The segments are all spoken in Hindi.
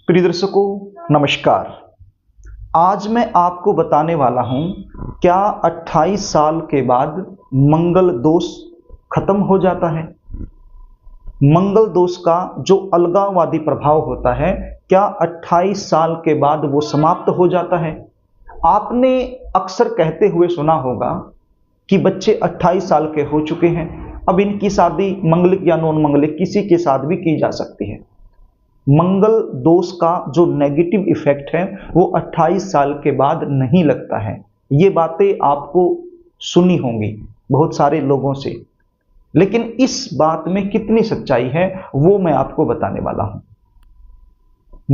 प्रिय दर्शकों नमस्कार। आज मैं आपको बताने वाला हूं क्या 28 साल के बाद मंगल दोष खत्म हो जाता है। मंगल दोष का जो अलगाववादी प्रभाव होता है क्या 28 साल के बाद वो समाप्त हो जाता है। आपने अक्सर कहते हुए सुना होगा कि बच्चे 28 साल के हो चुके हैं, अब इनकी शादी मंगलिक या नॉन मंगलिक किसी के साथ भी की जा सकती है। मंगल दोष का जो नेगेटिव इफेक्ट है वो 28 साल के बाद नहीं लगता है। ये बातें आपको सुनी होंगी बहुत सारे लोगों से, लेकिन इस बात में कितनी सच्चाई है वो मैं आपको बताने वाला हूं।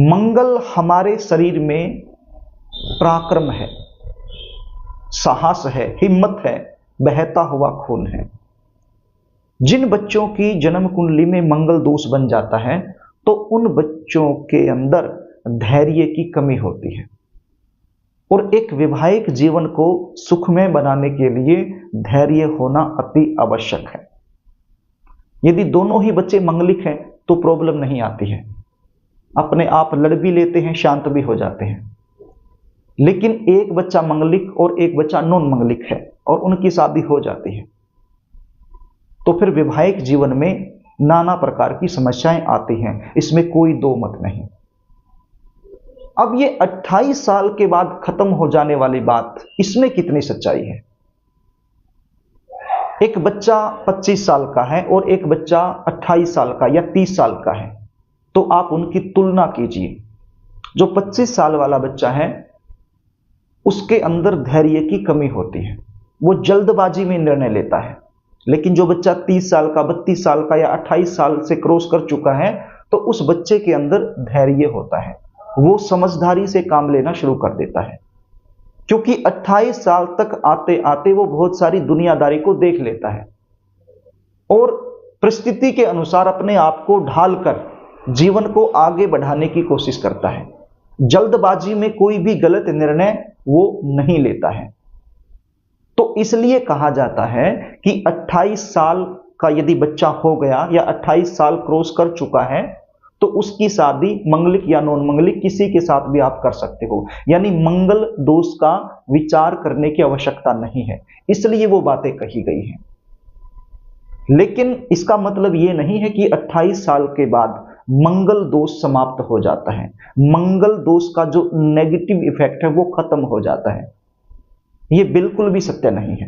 मंगल हमारे शरीर में पराक्रम है, साहस है, हिम्मत है, बहता हुआ खून है। जिन बच्चों की जन्म कुंडली में मंगल दोष बन जाता है तो उन बच्चों के अंदर धैर्य की कमी होती है और एक वैवाहिक जीवन को सुखमय बनाने के लिए धैर्य होना अति आवश्यक है। यदि दोनों ही बच्चे मंगलिक हैं तो प्रॉब्लम नहीं आती है, अपने आप लड़ भी लेते हैं, शांत भी हो जाते हैं। लेकिन एक बच्चा मंगलिक और एक बच्चा नॉन मंगलिक है और उनकी शादी हो जाती है तो फिर वैवाहिक जीवन में नाना प्रकार की समस्याएं आती हैं, इसमें कोई दो मत नहीं। अब ये 28 साल के बाद खत्म हो जाने वाली बात, इसमें कितनी सच्चाई है। एक बच्चा 25 साल का है और एक बच्चा 28 साल का या 30 साल का है, तो आप उनकी तुलना कीजिए। जो 25 साल वाला बच्चा है उसके अंदर धैर्य की कमी होती है, वो जल्दबाजी में निर्णय लेता है। लेकिन जो बच्चा 30 साल का, 32 साल का या 28 साल से क्रॉस कर चुका है तो उस बच्चे के अंदर धैर्य होता है, वो समझदारी से काम लेना शुरू कर देता है। क्योंकि 28 साल तक आते आते वो बहुत सारी दुनियादारी को देख लेता है और परिस्थिति के अनुसार अपने आप को ढालकर जीवन को आगे बढ़ाने की कोशिश करता है। जल्दबाजी में कोई भी गलत निर्णय वो नहीं लेता है। तो इसलिए कहा जाता है कि 28 साल का यदि बच्चा हो गया या 28 साल क्रॉस कर चुका है तो उसकी शादी मंगलिक या नॉन मंगलिक किसी के साथ भी आप कर सकते हो, यानी मंगल दोष का विचार करने की आवश्यकता नहीं है, इसलिए वो बातें कही गई हैं। लेकिन इसका मतलब ये नहीं है कि 28 साल के बाद मंगल दोष समाप्त हो जाता है, मंगल दोष का जो नेगेटिव इफेक्ट है वो खत्म हो जाता है। ये बिल्कुल भी सत्य नहीं है।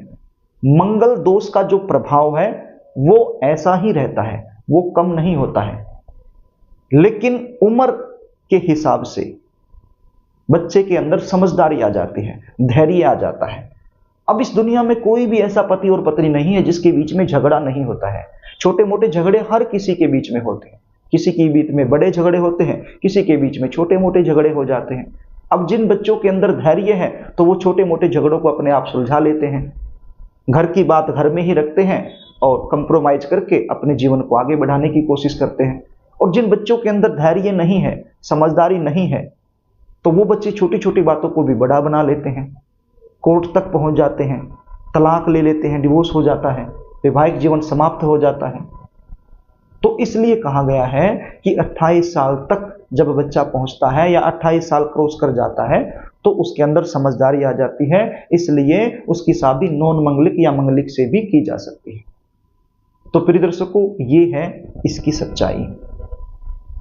मंगल दोष का जो प्रभाव है वो ऐसा ही रहता है, वो कम नहीं होता है। लेकिन उम्र के हिसाब से बच्चे के अंदर समझदारी आ जाती है, धैर्य आ जाता है। अब इस दुनिया में कोई भी ऐसा पति और पत्नी नहीं है जिसके बीच में झगड़ा नहीं होता है। छोटे मोटे झगड़े हर किसी के बीच में होते हैं, किसी के बीच में बड़े झगड़े होते हैं, किसी के बीच में छोटे मोटे झगड़े हो जाते हैं। अब जिन बच्चों के अंदर धैर्य है तो वो छोटे मोटे झगड़ों को अपने आप सुलझा लेते हैं, घर की बात घर में ही रखते हैं और कंप्रोमाइज करके अपने जीवन को आगे बढ़ाने की कोशिश करते हैं। और जिन बच्चों के अंदर धैर्य नहीं है, समझदारी नहीं है, तो वो बच्चे छोटी छोटी बातों को भी बड़ा बना लेते हैं, कोर्ट तक पहुंच जाते हैं, तलाक ले लेते हैं, डिवोर्स हो जाता है, वैवाहिक जीवन समाप्त हो जाता है। तो इसलिए कहा गया है कि 28 साल तक जब बच्चा पहुंचता है या 28 साल क्रॉस कर जाता है तो उसके अंदर समझदारी आ जाती है, इसलिए उसकी शादी नॉन मंगलिक या मंगलिक से भी की जा सकती है। तो प्रिय दर्शकों, ये है इसकी सच्चाई।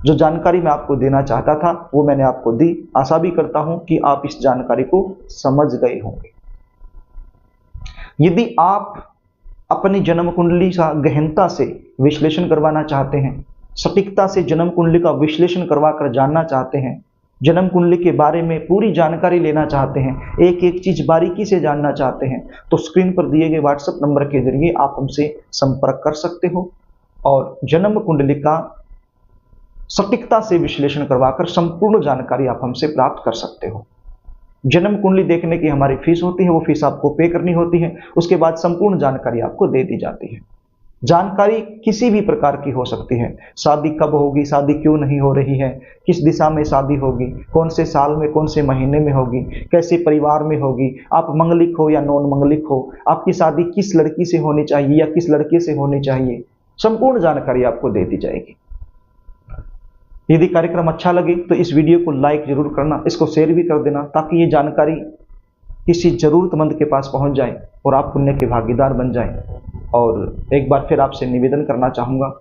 जो जानकारी मैं आपको देना चाहता था वो मैंने आपको दी। आशा भी करता हूं कि आप इस जानकारी को समझ गए होंगे। यदि आप अपनी जन्म कुंडली का गहनता से विश्लेषण करवाना चाहते हैं, सटीकता से जन्म कुंडली का विश्लेषण करवाकर जानना चाहते हैं, जन्म कुंडली के बारे में पूरी जानकारी लेना चाहते हैं, एक एक चीज बारीकी से जानना चाहते हैं, तो स्क्रीन पर दिए गए व्हाट्सएप नंबर के जरिए आप हमसे संपर्क कर सकते हो और जन्म कुंडली का सटीकता से विश्लेषण करवाकर संपूर्ण जानकारी आप हमसे प्राप्त कर सकते हो। जन्म कुंडली देखने की हमारी फीस होती है, वो फीस आपको पे करनी होती है। उसके बाद संपूर्ण जानकारी आपको दे दी जाती है। जानकारी किसी भी प्रकार की हो सकती है, शादी कब होगी, शादी क्यों नहीं हो रही है, किस दिशा में शादी होगी, कौन से साल में, कौन से महीने में होगी, कैसे परिवार में होगी, आप मंगलिक हो या नॉन मंगलिक हो, आपकी शादी किस लड़की से होनी चाहिए या किस लड़के से होनी चाहिए, संपूर्ण जानकारी आपको दे दी जाएगी। यदि कार्यक्रम अच्छा लगे तो इस वीडियो को लाइक जरूर करना, इसको शेयर भी कर देना, ताकि ये जानकारी किसी जरूरतमंद के पास पहुंच जाए और आप पुण्य के भागीदार बन जाएं। और एक बार फिर आपसे निवेदन करना चाहूँगा,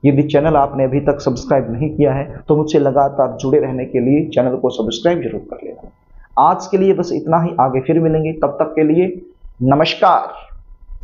यदि चैनल आपने अभी तक सब्सक्राइब नहीं किया है तो मुझसे लगातार जुड़े रहने के लिए चैनल को सब्सक्राइब जरूर कर लेना। आज के लिए बस इतना ही, आगे फिर मिलेंगे, तब तक के लिए नमस्कार।